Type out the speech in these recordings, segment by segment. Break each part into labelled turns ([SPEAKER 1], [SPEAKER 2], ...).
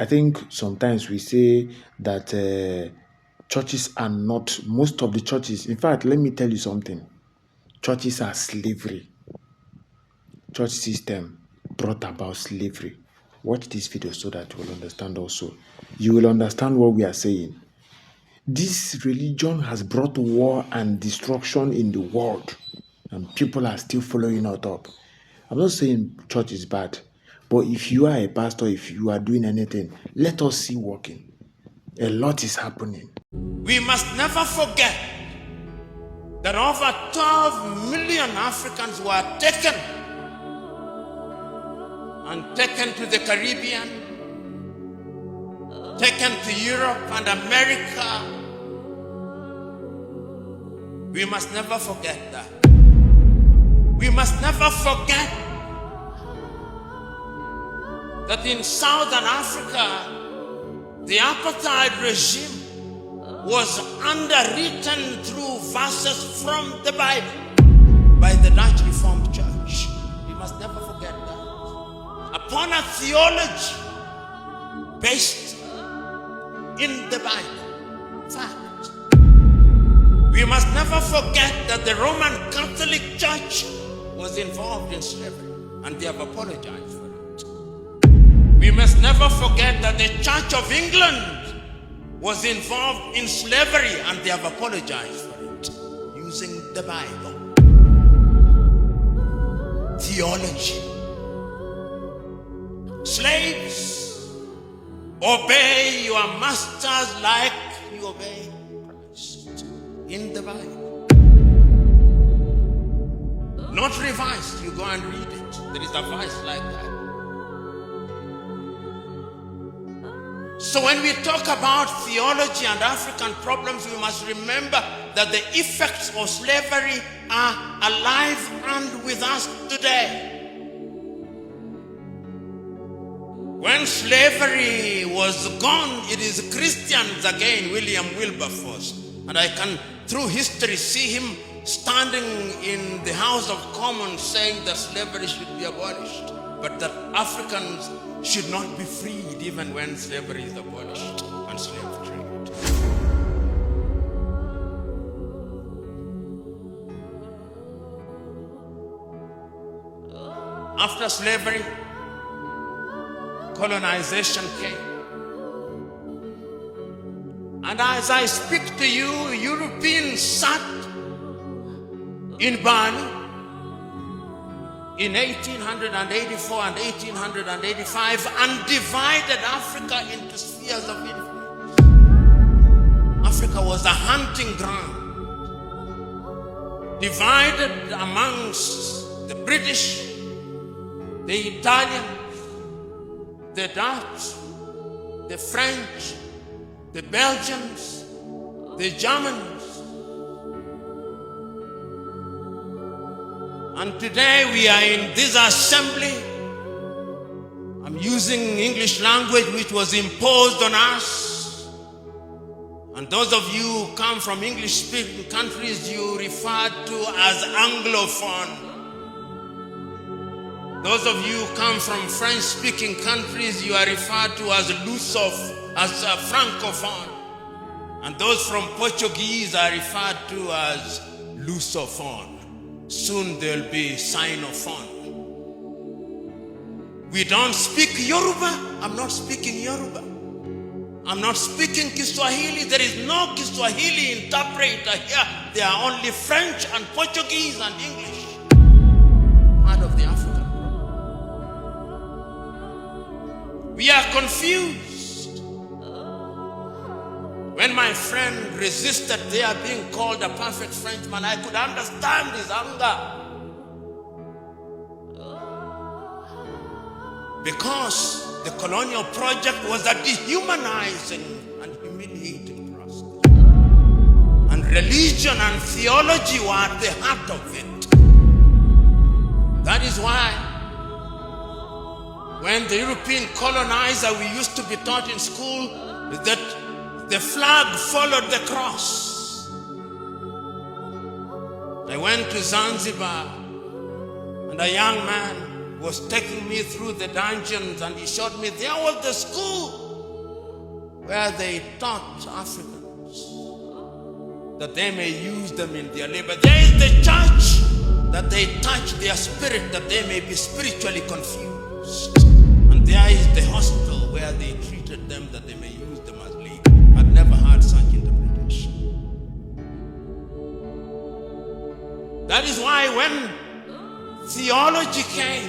[SPEAKER 1] I think sometimes we say that churches are not, most of the churches, in fact, let me tell you something. Churches are slavery. Church system brought about slavery. Watch this video so that you will understand also. You will understand what we are saying. This religion has brought war and destruction in the world, and people are still following it up. I'm not saying church is bad, but if you are a pastor, if you are doing anything, let us see working. A lot is happening.
[SPEAKER 2] We must never forget that over 12 million Africans were taken to the Caribbean, taken to Europe and America. We must never forget that. We must never forget that in Southern Africa, the apartheid regime was underwritten through verses from the Bible by the Dutch Reformed Church. We must never forget that. Upon a theology based in the Bible. Fact. We must never forget that the Roman Catholic Church was involved in slavery, and they have apologized for it. We must never forget that the Church of England was involved in slavery, and they have apologized for it, using the Bible. Theology. Slaves, obey your masters like you obey Christ. In the Bible. Not revised, you go and read it. There is a verse like that. So when we talk about theology and African problems, we must remember that the effects of slavery are alive and with us today. When slavery was gone, it is Christians again, William Wilberforce. And I can, through history, see him standing in the House of Commons saying that slavery should be abolished, but that Africans should not be freed even when slavery is abolished and slave trade. After slavery, colonization came. And as I speak to you, Europeans sat in Bani in 1884 and 1885 and divided Africa into spheres of influence. Africa was a hunting ground, divided amongst the British, the Italians, the Dutch, the French, the Belgians, the Germans. And today we are in this assembly. I'm using English language which was imposed on us. And those of you who come from English-speaking countries, you refer to as Anglophone. Those of you who come from French-speaking countries, you are referred to as Francophone. And those from Portuguese are referred to as Lusophone. Soon there'll be Sinophone. We don't speak Yoruba. I'm not speaking Yoruba. I'm not speaking Kiswahili. There is no Kiswahili interpreter here. There are only French and Portuguese and English. Part of the African problem. We are confused. When my friend resisted their being called a perfect Frenchman, I could understand his anger. Because the colonial project was a dehumanizing and humiliating process. And religion and theology were at the heart of it. That is why when the European colonizer, we used to be taught in school that the flag followed the cross. I went to Zanzibar and a young man was taking me through the dungeons and he showed me there was the school where they taught Africans that they may use them in their labor. There is the church that they touch their spirit, that they may be spiritually confused. And there is the hostel where they treated them that they may use them as labor. I've never heard such interpretation. That is why when theology came,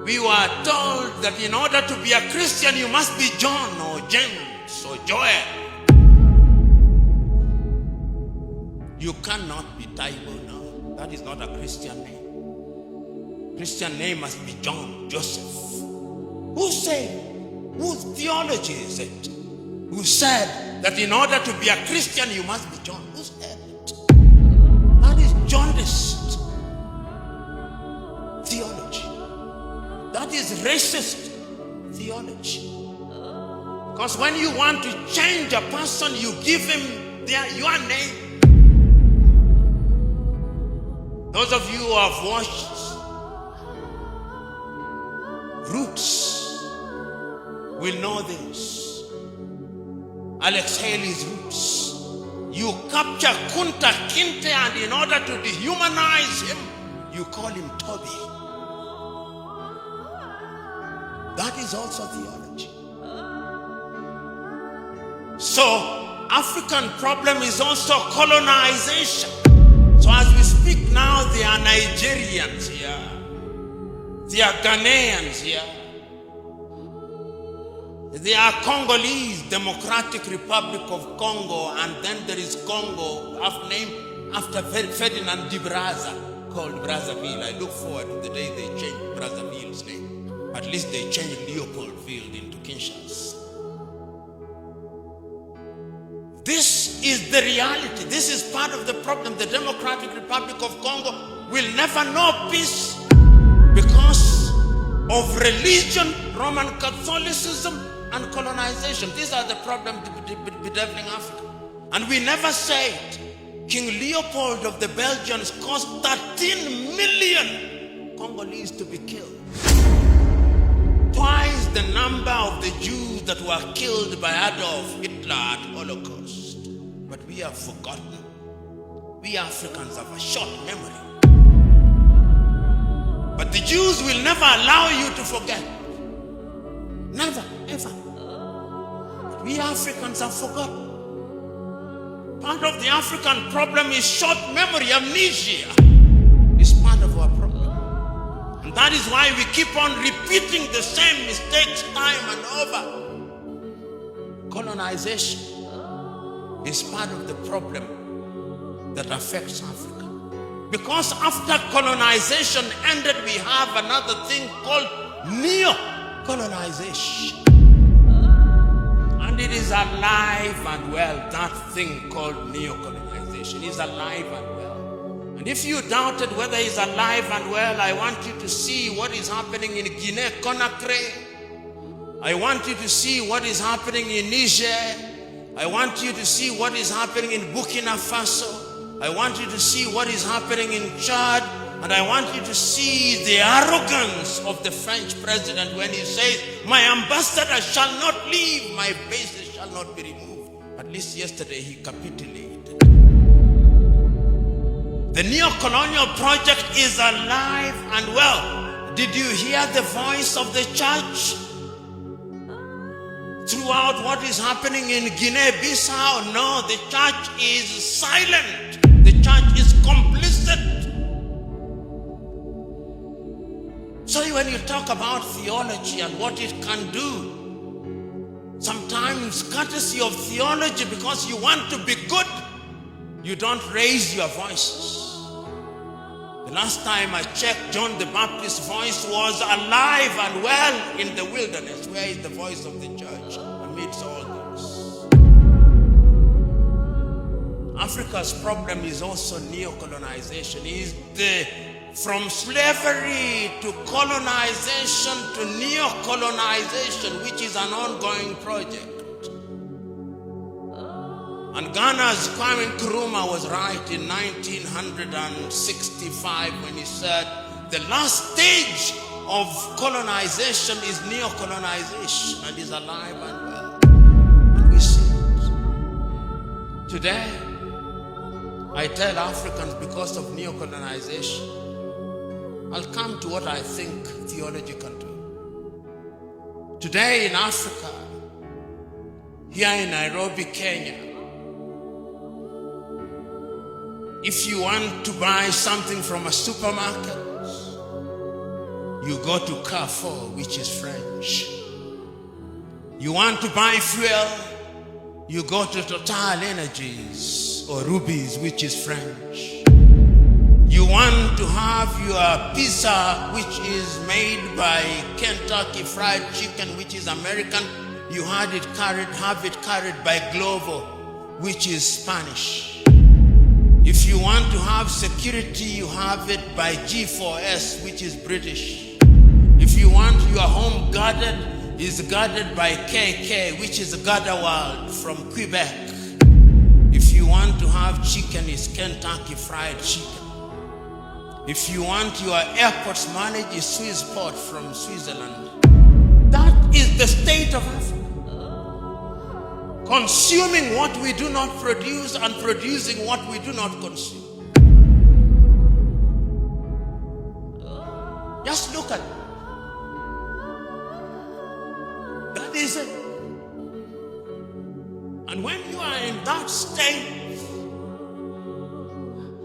[SPEAKER 2] we were told that in order to be a Christian, you must be John or James or Joel. You cannot be Taiwo now. That is not a Christian name. Christian name must be John, Joseph. Who said? Whose theology is it? Who said that in order to be a Christian, you must be John? Who said it? That is jaundiced theology. That is racist theology. Because when you want to change a person, you give him your name. Those of you who have watched Roots will know this. Alex Haley's Roots. You capture Kunta Kinte, and in order to dehumanize him, you call him Toby. That is also theology. So, African problem is also colonization. So as we speak now, there are Nigerians here. There are Ghanaians here. There are Congolese, Democratic Republic of Congo, and then there is Congo, named after Ferdinand de Brazza, called Brazzaville. I look forward to the day they change Brazzaville's name. At least they changed Leopoldville into Kinshasa. This is the reality. This is part of the problem. The Democratic Republic of Congo will never know peace because of religion, Roman Catholicism, and colonization. These are the problems bedeviling Africa. And we never say it. King Leopold of the Belgians caused 13 million Congolese to be killed. Twice the number of the Jews that were killed by Adolf Hitler at Holocaust. But we have forgotten. We Africans have a short memory. But the Jews will never allow you to forget. Never, ever. But we Africans have forgotten. Part of the African problem is short memory, amnesia. It's part of our problem. And that is why we keep on repeating the same mistakes time and over. Colonization is part of the problem that affects Africa. Because after colonization ended, we have another thing called neo-colonization. And it is alive and well. That thing called neo-colonization is alive and well. And if you doubted whether it's alive and well, I want you to see what is happening in Guinea-Conakry. I want you to see what is happening in Niger. I want you to see what is happening in Burkina Faso. I want you to see what is happening in Chad. And I want you to see the arrogance of the French president when he says, my ambassador shall not leave, my bases shall not be removed. At least yesterday he capitulated. The neo-colonial project is alive and well. Did you hear the voice of the church throughout what is happening in Guinea-Bissau? No, the church is silent. The church is complicit. So when you talk about theology and what it can do, sometimes courtesy of theology, because you want to be good, you don't raise your voices. The last time I checked, John the Baptist's voice was alive and well in the wilderness. Where is the voice of the church amidst all this? Africa's problem is also neo-colonization. From slavery to colonization to neo-colonization, which is an ongoing project. And Ghana's Kwame Nkrumah was right in 1965 when he said, the last stage of colonization is neo-colonization and is alive and well. And we see it. Today, I tell Africans because of neo-colonization, I'll come to what I think theology can do. Today in Africa, here in Nairobi, Kenya, if you want to buy something from a supermarket, you go to Carrefour, which is French. You want to buy fuel, you go to Total Energies or Rubies, which is French. You want to have your pizza, which is made by Kentucky Fried Chicken, which is American, you have it carried by Glovo, which is Spanish. If you want to have security, you have it by G4S, which is British. If you want your home guarded, is guarded by KK, which is Gardewald from Quebec. If you want to have chicken, it's Kentucky Fried Chicken. If you want your airports managed, it's Swissport from Switzerland. That is the state of Africa. Consuming what we do not produce and producing what we do not consume. Just look at it. That is it. And when you are in that state,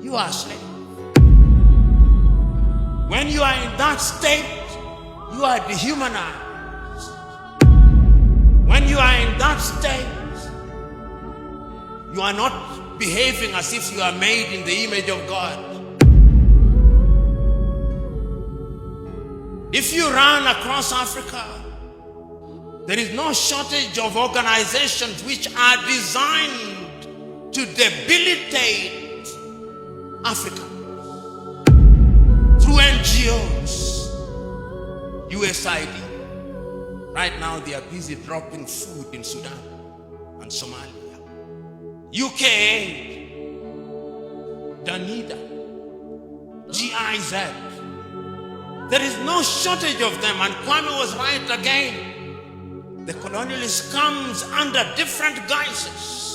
[SPEAKER 2] you are a slave. When you are in that state, you are dehumanized. When you are in that state, you are not behaving as if you are made in the image of God. If you run across Africa, there is no shortage of organizations which are designed to debilitate Africa. Through NGOs, USAID. Right now they are busy dropping food in Sudan and Somalia. UK, Danida, GIZ. There is no shortage of them, and Kwame was right again. The colonialist comes under different guises.